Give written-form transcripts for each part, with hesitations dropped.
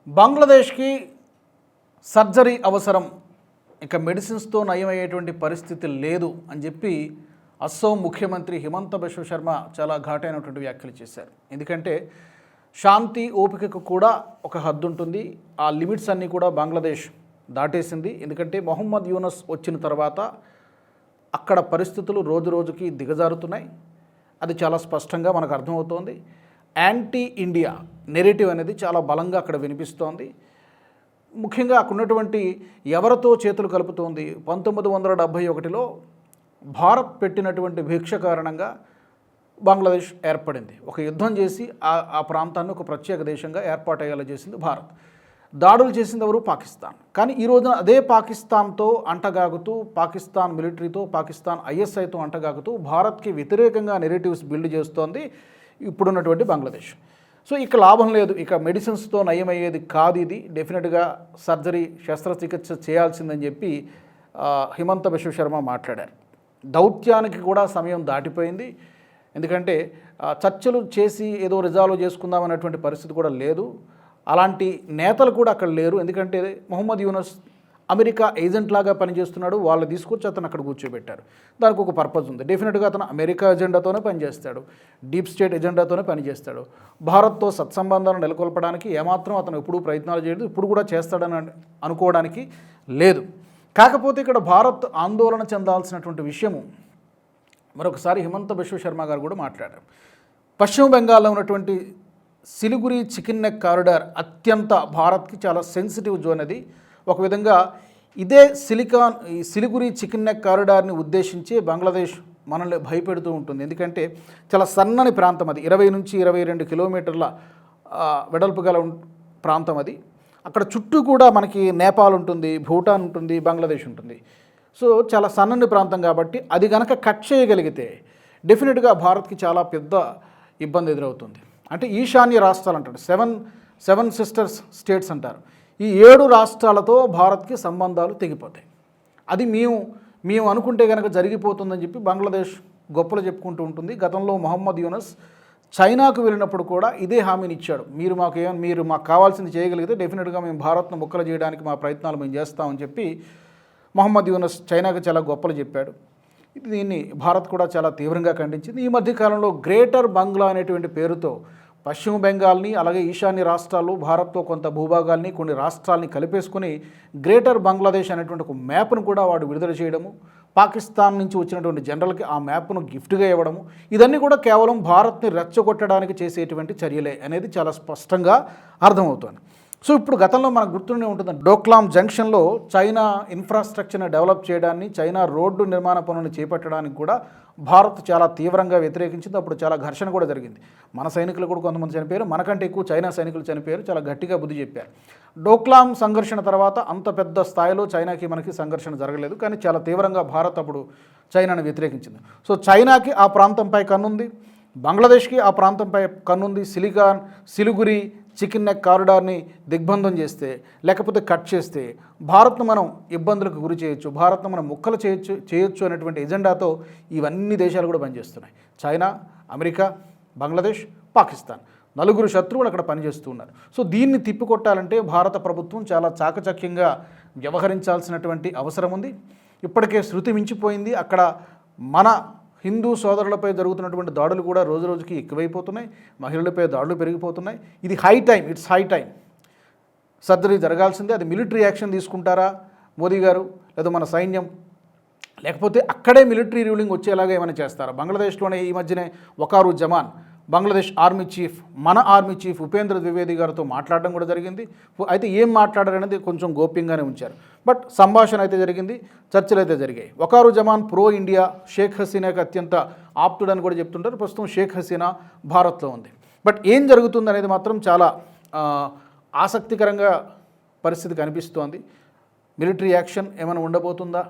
బంగ్లాదేశ్కి surgery అవసరం, ఇక మెడిసిన్స్తో నయమయ్యేటువంటి పరిస్థితి లేదు అని చెప్పి అస్సోం ముఖ్యమంత్రి హిమంత బిశ్వ శర్మ చాలా ఘాటైనటువంటి వ్యాఖ్యలు చేశారు. ఎందుకంటే శాంతి ఓపికకు కూడా ఒక హద్దు ఉంటుంది. ఆ లిమిట్స్ అన్నీ కూడా బంగ్లాదేశ్ దాటేసింది. ఎందుకంటే మొహమ్మద్ యూనస్ వచ్చిన తర్వాత అక్కడ పరిస్థితులు రోజు రోజుకి దిగజారుతున్నాయి. అది చాలా స్పష్టంగా మనకు అర్థమవుతోంది. యాంటీ ఇండియా నెరేటివ్ అనేది చాలా బలంగా అక్కడ వినిపిస్తోంది. ముఖ్యంగా అక్కడ ఉన్నటువంటి ఎవరితో చేతులు కలుపుతోంది. 1971లో భారత్ పెట్టినటువంటి భిక్ష కారణంగా బంగ్లాదేశ్ ఏర్పడింది. ఒక యుద్ధం చేసి ఆ ప్రాంతాన్ని ఒక ప్రత్యేక దేశంగా ఏర్పాటయ్యేలా చేసింది భారత్. దాడులు చేసింది ఎవరు? పాకిస్తాన్. కానీ ఈ రోజున అదే పాకిస్తాన్తో అంటగాగుతూ, పాకిస్తాన్ మిలిటరీతో, పాకిస్తాన్ ఐఎస్ఐతో అంటగాగుతూ భారత్కి వ్యతిరేకంగా నెరేటివ్స్ బిల్డ్ చేస్తోంది ఇప్పుడున్నటువంటి బంగ్లాదేశ్. సో ఇక లాభం లేదు, ఇక మెడిసిన్స్తో నయమయ్యేది కాదు, ఇది డెఫినెట్గా సర్జరీ శస్త్రచికిత్స చేయాల్సిందని చెప్పి హిమంత బిశ్వ శర్మ మాట్లాడారు. దౌత్యానికి కూడా సమయం దాటిపోయింది. ఎందుకంటే చర్చలు చేసి ఏదో రిజాల్వ్ చేసుకుందామన్నటువంటి పరిస్థితి కూడా లేదు. అలాంటి నేతలు కూడా అక్కడ లేరు. ఎందుకంటే మొహమ్మద్ యూనస్ అమెరికా ఏజెంట్ లాగా పనిచేస్తున్నాడు. వాళ్ళు తీసుకొచ్చి అతను అక్కడ కూర్చోబెట్టారు. దానికి ఒక పర్పస్ ఉంది. డెఫినెట్గా అతను అమెరికా ఎజెండాతోనే పనిచేస్తాడు, డీప్ స్టేట్ ఎజెండాతోనే పనిచేస్తాడు. భారత్తో సత్సంబంధాలను నెలకొల్పడానికి ఏమాత్రం అతను ఎప్పుడూ ప్రయత్నాలు చేయలేదు, ఇప్పుడు కూడా చేస్తాడని అనుకోవడానికి లేదు. కాకపోతే ఇక్కడ భారత్ ఆందోళన చెందాల్సినటువంటి విషయము మరొకసారి హిమంత బిశ్వ శర్మ గారు కూడా మాట్లాడారు. పశ్చిమ బెంగాల్లో ఉన్నటువంటి సిలిగురి చికెన్ నెక్ కారిడార్ అత్యంత భారత్కి చాలా సెన్సిటివ్ జోన్. అది ఒక విధంగా ఇదే సిలిగురి చికెన్ నెక్ కారిడార్ని ఉద్దేశించి బంగ్లాదేశ్ మనల్ని భయపెడుతూ ఉంటుంది. ఎందుకంటే చాలా సన్నని ప్రాంతం అది, 20 నుంచి 22 కిలోమీటర్ల వెడల్పు గల ప్రాంతం అది. అక్కడ చుట్టూ కూడా మనకి నేపాల్ ఉంటుంది, భూటాన్ ఉంటుంది, బంగ్లాదేశ్ ఉంటుంది. సో చాలా సన్నని ప్రాంతం కాబట్టి అది కనుక కట్ చేయగలిగితే డెఫినెట్గా భారత్కి చాలా పెద్ద ఇబ్బంది ఎదురవుతుంది. అంటే ఈశాన్య రాష్ట్రాలు అంటారు, సెవెన్ సిస్టర్స్ స్టేట్స్ అంటారు. ఈ 7 రాష్ట్రాలతో భారత్కి సంబంధాలు తెగిపోతాయి. అది మేము అనుకుంటే కనుక జరిగిపోతుందని చెప్పి బంగ్లాదేశ్ గొప్పలు చెప్పుకుంటూ ఉంటుంది. గతంలో మొహమ్మద్ యూనస్ చైనాకు వెళ్ళినప్పుడు కూడా ఇదే హామీని ఇచ్చాడు. మీరు మాకు కావాల్సింది చేయగలిగితే డెఫినెట్గా మేము భారత్ను ముక్కలు చేయడానికి మా ప్రయత్నాలు మేము చేస్తామని చెప్పి మొహమ్మద్ యూనస్ చైనాకు చాలా గొప్పలు చెప్పాడు. దీన్ని భారత్ కూడా చాలా తీవ్రంగా ఖండించింది. ఈ మధ్యకాలంలో గ్రేటర్ బంగ్లా అనేటువంటి పేరుతో పశ్చిమ బెంగాల్ని, అలాగే ఈశాన్య రాష్ట్రాలు, భారత్తో కొంత భూభాగాల్ని, కొన్ని రాష్ట్రాలని కలిపేసుకుని గ్రేటర్ బంగ్లాదేశ్ అనేటువంటి ఒక మ్యాప్ను కూడా వాడు విడుదల చేయడము, పాకిస్తాన్ నుంచి వచ్చినటువంటి జనరల్కి ఆ మ్యాప్ను గిఫ్ట్గా ఇవ్వడము, ఇదన్నీ కూడా కేవలం భారత్ని రెచ్చగొట్టడానికి చేసేటువంటి చర్యలే అనేది చాలా స్పష్టంగా అర్థమవుతుంది. సో ఇప్పుడు గతంలో మనకు గుర్తుండే ఉంటుంది, డోక్లాం జంక్షన్లో చైనా ఇన్ఫ్రాస్ట్రక్చర్ని డెవలప్ చేయడాన్ని, చైనా రోడ్డు నిర్మాణ పనులను చేపట్టడానికి కూడా భారత్ చాలా తీవ్రంగా వ్యతిరేకించింది. అప్పుడు చాలా ఘర్షణ కూడా జరిగింది. మన సైనికులు కూడా కొంతమంది చనిపోయారు, మనకంటే ఎక్కువ చైనా సైనికులు చనిపోయారు. చాలా గట్టిగా బుద్ధి చెప్పారు. డోక్లాం సంఘర్షణ తర్వాత అంత పెద్ద స్థాయిలో చైనాకి మనకి సంఘర్షణ జరగలేదు, కానీ చాలా తీవ్రంగా భారత్ అప్పుడు చైనాను వ్యతిరేకించింది. సో చైనాకి ఆ ప్రాంతంపై కన్నుంది, బంగ్లాదేశ్కి ఆ ప్రాంతంపై కన్నుంది. సిలిగురి చికెన్ నెక్ కారిడార్ని దిగ్బంధం చేస్తే, లేకపోతే కట్ చేస్తే భారత్ను మనం ఇబ్బందులకు గురి చేయొచ్చు, భారత్ను మనం ముక్కలు చేయొచ్చు అనేటువంటి ఎజెండాతో ఇవన్నీ దేశాలు కూడా పనిచేస్తున్నాయి. చైనా, అమెరికా, బంగ్లాదేశ్, పాకిస్తాన్, 4 శత్రువులు అక్కడ పనిచేస్తూ ఉన్నారు. సో దీన్ని తిప్పికొట్టాలంటే భారత ప్రభుత్వం చాలా చాకచక్యంగా వ్యవహరించాల్సినటువంటి అవసరం ఉంది. ఇప్పటికే శృతి మించిపోయింది. అక్కడ మన హిందూ సోదరులపై జరుగుతున్నటువంటి దాడులు కూడా రోజు రోజుకి ఎక్కువైపోతున్నాయి, మహిళలపై దాడులు పెరిగిపోతున్నాయి. ఇది ఇట్స్ హై టైం. సర్జరీ జరగాల్సిందే. అది మిలిటరీ యాక్షన్ తీసుకుంటారా మోదీ గారు, లేదా మన సైన్యం, లేకపోతే అక్కడే మిలిటరీ రూలింగ్ వచ్చేలాగా ఏమైనా చేస్తారా? బంగ్లాదేశ్లోనే ఈ మధ్యనే వకారు జమాన్, బంగ్లాదేశ్ ఆర్మీ చీఫ్, మన ఆర్మీ చీఫ్ ఉపేంద్ర ద్వివేది గారితో మాట్లాడడం కూడా జరిగింది. అయితే ఏం మాట్లాడారనేది కొంచెం గోప్యంగానే ఉంచారు. బట్ సంభాషణ అయితే జరిగింది, చర్చలు అయితే జరిగాయి. వకారు జమాన్ ప్రో ఇండియా, షేక్ హసీనాకి అత్యంత ఆప్తుడని కూడా చెప్తుంటారు. ప్రస్తుతం షేక్ హసీనా భారత్లో ఉంది. బట్ ఏం జరుగుతుంది అనేది మాత్రం చాలా ఆసక్తికరంగా పరిస్థితి కనిపిస్తోంది. మిలిటరీ యాక్షన్ ఏమైనా ఉండబోతుందా,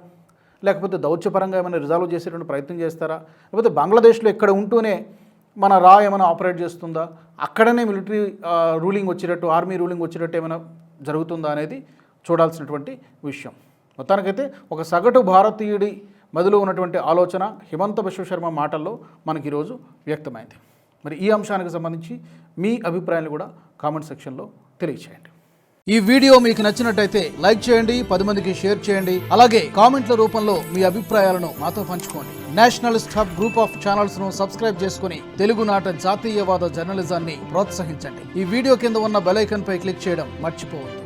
లేకపోతే దౌత్యపరంగా ఏమైనా రిజాల్వ్ చేసేటువంటి ప్రయత్నం చేస్తారా, లేకపోతే బంగ్లాదేశ్లో ఇక్కడ ఉంటూనే మన ఏమైనా ఆపరేట్ చేస్తుందా, అక్కడనే మిలిటరీ రూలింగ్ వచ్చేటట్టు, ఆర్మీ రూలింగ్ వచ్చేటట్టు ఏమైనా జరుగుతుందా అనేది చూడాల్సినటువంటి విషయం. మొత్తానికైతే ఒక సగటు భారతీయుడి మదిలో ఉన్నటువంటి ఆలోచన హిమంత బిశ్వ శర్మ మాటల్లో మనకి ఈరోజు వ్యక్తమైంది. మరి ఈ అంశానికి సంబంధించి మీ అభిప్రాయాలు కూడా కామెంట్ సెక్షన్లో తెలియచేయండి. ఈ వీడియో మీకు నచ్చినట్టయితే లైక్ చేయండి, 10 మందికి షేర్ చేయండి. అలాగే కామెంట్ల రూపంలో మీ అభిప్రాయాలను మాతో పంచుకోండి. Nationalist hub group of channels ను సబ్స్క్రైబ్ చేసుకుని తెలుగునాట జాతీయవాద జర్నలిజాన్ని ప్రోత్సహించండి. ఈ వీడియో కింద ఉన్న బెల్ ఐకాన్ పై క్లిక్ చేయడం మర్చిపోవద్దు.